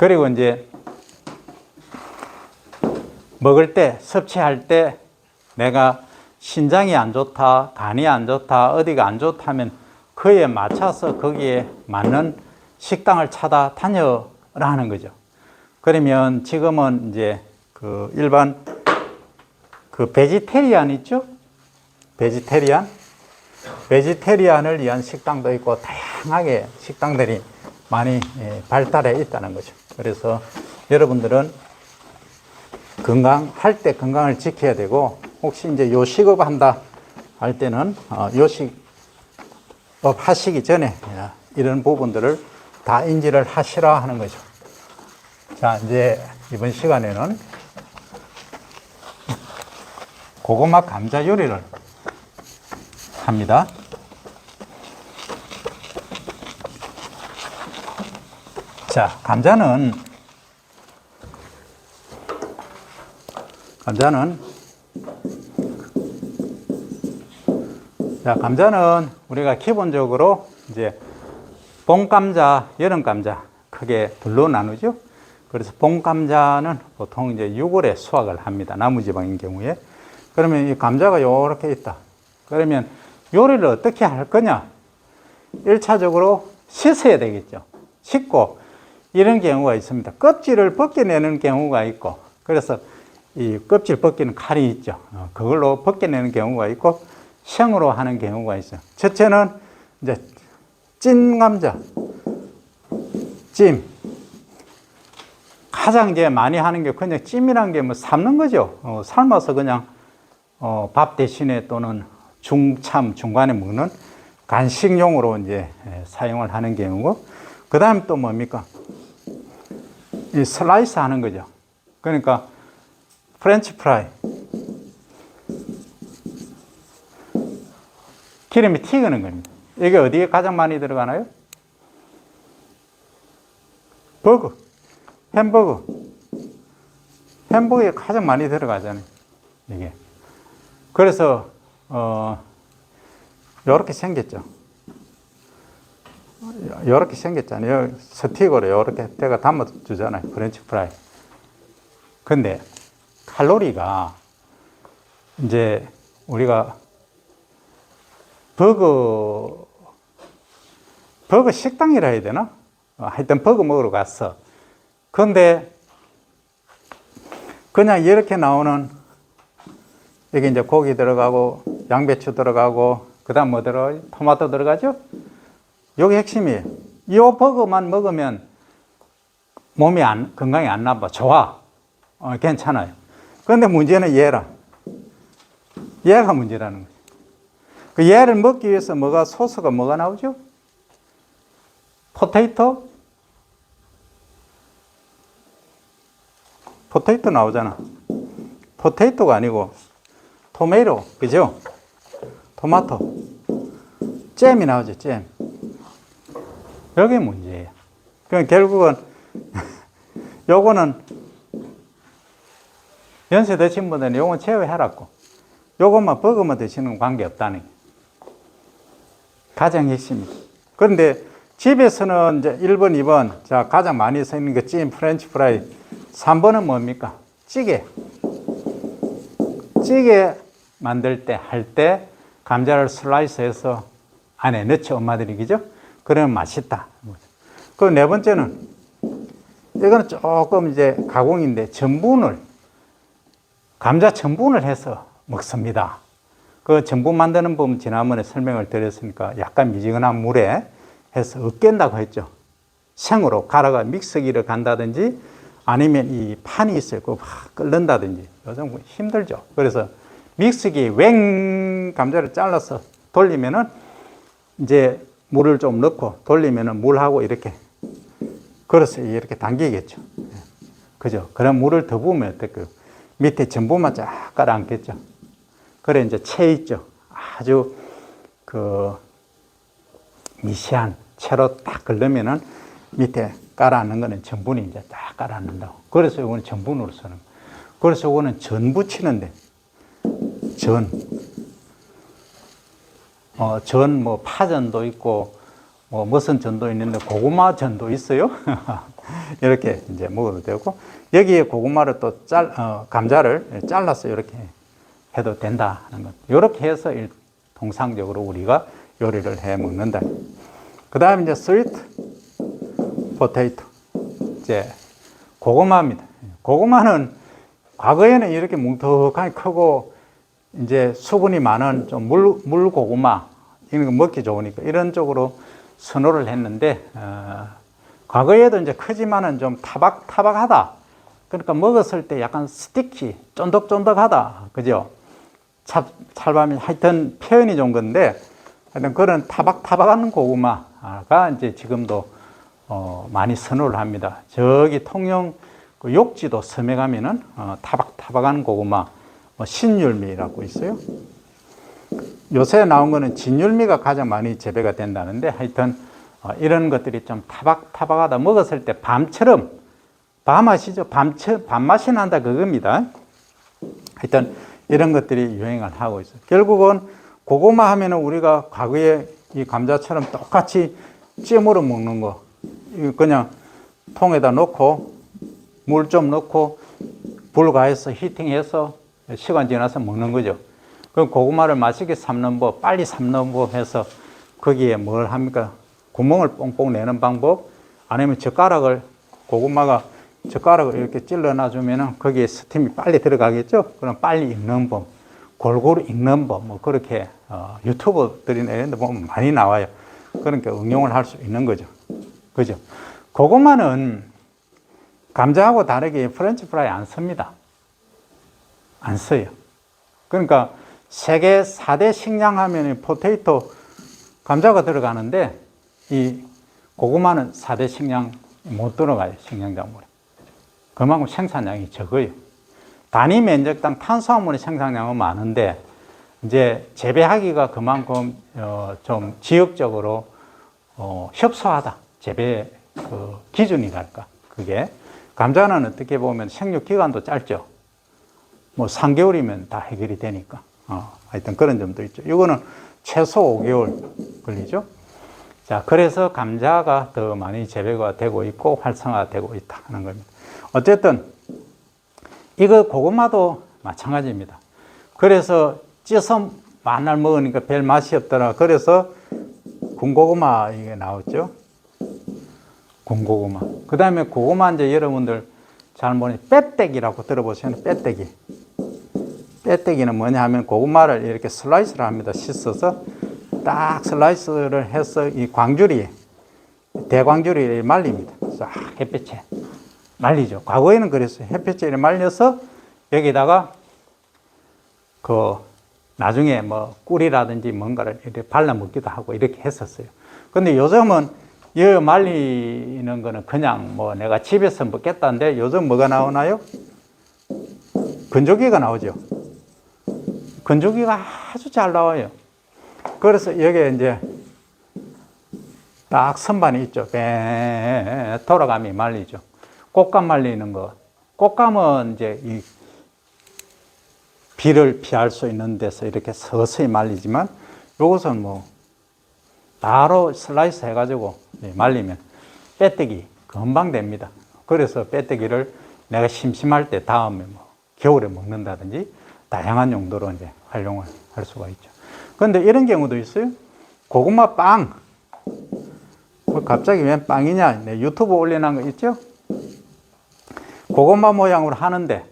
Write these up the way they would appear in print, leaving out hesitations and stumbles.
그리고 이제 먹을 때, 섭취할 때 내가 신장이 안 좋다, 간이 안 좋다, 어디가 안 좋다면 그에 맞춰서 거기에 맞는 식당을 찾아다녀라는 거죠. 그러면 지금은 이제 그 일반 그 베지테리안 있죠? 베지테리안을 위한 식당도 있고 다양하게 식당들이 많이 발달해 있다는 거죠. 그래서 여러분들은 건강할 때 건강을 지켜야 되고, 혹시 이제 요식업 한다 할 때는 요식업 하시기 전에 이런 부분들을 다 인지를 하시라 하는 거죠. 자, 이제 이번 시간에는 고구마 감자 요리를 합니다. 자, 감자는 우리가 기본적으로 이제 봄 감자, 여름 감자 크게 둘로 나누죠. 그래서 봄 감자는 보통 이제 6월에 수확을 합니다. 나무지방인 경우에. 그러면 이 감자가 이렇게 있다. 그러면 요리를 어떻게 할 거냐? 1차적으로 씻어야 되겠죠. 씻고 이런 경우가 있습니다. 껍질을 벗겨내는 경우가 있고, 그래서 이 껍질 벗기는 칼이 있죠. 그걸로 벗겨내는 경우가 있고, 생으로 하는 경우가 있어요. 첫째는 이제 찐 감자, 찜. 가장 이제 많이 하는 게 그냥 찜이란 게 뭐 삶는 거죠. 삶아서 그냥 밥 대신에 또는 중간에 먹는 간식용으로 이제 사용을 하는 경우고, 그 다음에 또 뭡니까? 이 슬라이스 하는 거죠. 그러니까 프렌치 프라이. 기름이 튀기는 겁니다. 이게 어디에 가장 많이 들어가나요? 버거. 햄버거에 가장 많이 들어가잖아요. 이게. 그래서, 요렇게 생겼죠. 요렇게 생겼잖아요. 스틱으로 요렇게 내가 담아주잖아요. 프렌치 프라이. 근데 칼로리가 이제 우리가 버거 식당이라 해야 되나? 하여튼 버거 먹으러 갔어. 근데 그냥 이렇게 나오는, 여기 이제 고기 들어가고 양배추 들어가고 그 다음 뭐 들어가요? 토마토 들어가죠? 요게 핵심이에요. 이 버거만 먹으면 몸이 건강이 안 나빠. 좋아. 괜찮아요. 그런데 문제는 얘가 문제라는 거죠. 그 얘를 먹기 위해서 소스가 뭐가 나오죠? 포테이토 나오잖아. 포테이토가 아니고 토마토, 그죠? 토마토. 잼이 나오죠, 잼. 여기 문제예요. 그럼 결국은 요거는 연세 드신 분들은 요건 제외해놨고, 요것만 버거만 드시는 관계없다는 게 가장 핵심이죠. 그런데 집에서는 이제 1번, 2번, 자, 가장 많이 쓰이는 거 찜, 프렌치 프라이. 3번은 뭡니까? 찌개 만들 때, 할 때, 감자를 슬라이스해서 안에 넣죠, 엄마들이, 그죠? 그러면 맛있다. 그 네 번째는, 이거는 조금 이제 가공인데, 감자 전분을 해서 먹습니다. 그 전분 만드는 법 지난번에 설명을 드렸으니까 약간 미지근한 물에 해서 으깬다고 했죠. 생으로 갈아가 믹서기를 간다든지 아니면 이 판이 있어요. 그거 막 끓는다든지. 요즘 힘들죠. 그래서 믹서기에 감자를 잘라서 돌리면은 이제 물을 좀 넣고 돌리면은 물하고 이렇게 그래서 이렇게 당기겠죠. 그죠? 그럼 물을 더 부으면 어떨까요? 밑에 전분만 쫙 깔아앉겠죠. 그래 이제 채 있죠. 아주 그 미시한 채로 딱 걸르면은 밑에 깔아앉는 거는 전분이 이제 딱 깔아앉는다고. 그래서 이거는 전분으로 쓰는 거예요. 그래서 이거는 전 부치는데 전 뭐 파전도 있고 뭐 무슨 전도 있는데 고구마 전도 있어요. 이렇게 이제 먹어도 되고, 여기에 고구마를 또 감자를 잘라서 이렇게 해도 된다 하는 것. 이렇게 해서 통상적으로 우리가 요리를 해 먹는다. 그 다음에 이제 스위트 포테이토. 이제 고구마입니다. 고구마는 과거에는 이렇게 뭉툭하게 크고 이제 수분이 많은 좀 물 고구마 이런 거 먹기 좋으니까 이런 쪽으로 선호를 했는데, 과거에도 이제 크지만은 좀 타박타박하다. 그러니까 먹었을 때 약간 스티키, 쫀득쫀득하다. 그죠? 찰밤이 하여튼 표현이 좋은 건데, 하여튼 그런 타박타박한 고구마가 이제 지금도 많이 선호를 합니다. 저기 통영 그 욕지도 섬에 가면은 타박타박한 고구마, 신율미라고 있어요. 요새 나온 거는 진율미가 가장 많이 재배가 된다는데, 하여튼 이런 것들이 좀 타박타박하다. 먹었을 때 밤처럼, 밤맛이죠. 밤맛이 난다 그겁니다. 하여튼 이런 것들이 유행을 하고 있어요. 결국은 고구마 하면은 우리가 과거에 이 감자처럼 똑같이 찜으로 먹는 거, 그냥 통에다 넣고 물 좀 넣고 불 가해서 히팅해서 시간 지나서 먹는 거죠. 그럼 고구마를 맛있게 삶는 법, 빨리 삶는 법 해서 거기에 뭘 합니까? 구멍을 뽕뽕 내는 방법, 아니면 고구마가 젓가락을 이렇게 찔러 놔주면은 거기에 스팀이 빨리 들어가겠죠? 그럼 빨리 익는 법, 골고루 익는 법, 뭐 그렇게 유튜버들이나 이런 데 보면 많이 나와요. 그러니까 응용을 할 수 있는 거죠. 그죠? 고구마는 감자하고 다르게 프렌치 프라이 안 씁니다. 안 써요. 그러니까 세계 4대 식량 하면 포테이토, 감자가 들어가는데 이 고구마는 4대 식량 못 들어가요. 식량작물에. 그만큼 생산량이 적어요. 단위 면적당 탄수화물의 생산량은 많은데 이제 재배하기가 그만큼 좀 지역적으로 협소하다. 재배 그 기준이랄까. 그게 감자는 어떻게 보면 생육 기간도 짧죠. 뭐 3개월이면 다 해결이 되니까. 하여튼 그런 점도 있죠. 이거는 최소 5개월 걸리죠. 자, 그래서 감자가 더 많이 재배가 되고 있고 활성화되고 있다 하는 겁니다. 어쨌든 이거 고구마도 마찬가지입니다. 그래서 쪄서 만날 먹으니까 별 맛이 없더라. 그래서 군고구마 이게 나왔죠. 군고구마. 그 다음에 고구마 이제 여러분들 잘 모르니 빼떼기라고 들어보시면 빼떼기. 빼떼기는 뭐냐 하면 고구마를 이렇게 슬라이스를 합니다. 씻어서 딱 슬라이스를 해서 이 대광주리에 말립니다. 싹 햇볕에 말리죠. 과거에는 그랬어요. 햇볕에 말려서 여기다가 나중에 뭐 꿀이라든지 뭔가를 이렇게 발라 먹기도 하고 이렇게 했었어요. 근데 요즘은 이 말리는 거는 그냥 뭐 내가 집에서 먹겠다는데 요즘 뭐가 나오나요? 건조기가 나오죠. 건조기가 아주 잘 나와요. 그래서 여기에 이제 딱 선반이 있죠. 돌아가며 말리죠. 꽃감 말리는 거. 꽃감은 이제 이 비를 피할 수 있는 데서 이렇게 서서히 말리지만 이것은 뭐 바로 슬라이스 해가지고 말리면 빼떼기 금방 됩니다. 그래서 빼떼기를 내가 심심할 때 다음에 뭐 겨울에 먹는다든지 다양한 용도로 이제 활용을 할 수가 있죠. 그런데 이런 경우도 있어요. 고구마 빵. 갑자기 웬 빵이냐? 유튜브 올려놓은 거 있죠? 고구마 모양으로 하는데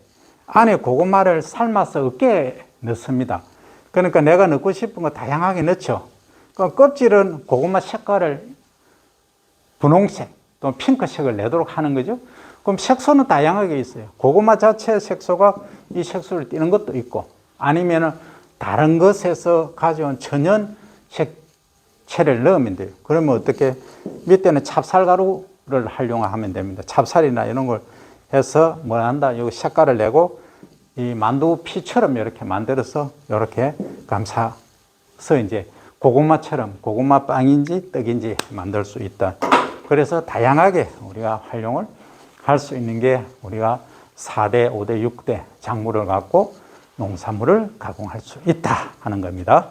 안에 고구마를 삶아서 어깨에 넣습니다. 그러니까 내가 넣고 싶은 거 다양하게 넣죠. 그럼 껍질은 고구마 색깔을 분홍색 또 핑크색을 내도록 하는 거죠. 그럼 색소는 다양하게 있어요. 고구마 자체의 색소가 이 색소를 띠는 것도 있고 아니면은 다른 것에서 가져온 천연 색채를 넣으면 돼요. 그러면 어떻게 밑에는 찹쌀가루를 활용하면 됩니다. 찹쌀이나 이런 걸 해서 뭐 한다, 이 색깔을 내고 이 만두 피처럼 이렇게 만들어서 이렇게 감싸서 이제 고구마처럼 고구마 빵인지 떡인지 만들 수 있다. 그래서 다양하게 우리가 활용을 할 수 있는 게 우리가 4대, 5대, 6대 작물을 갖고 농산물을 가공할 수 있다 하는 겁니다.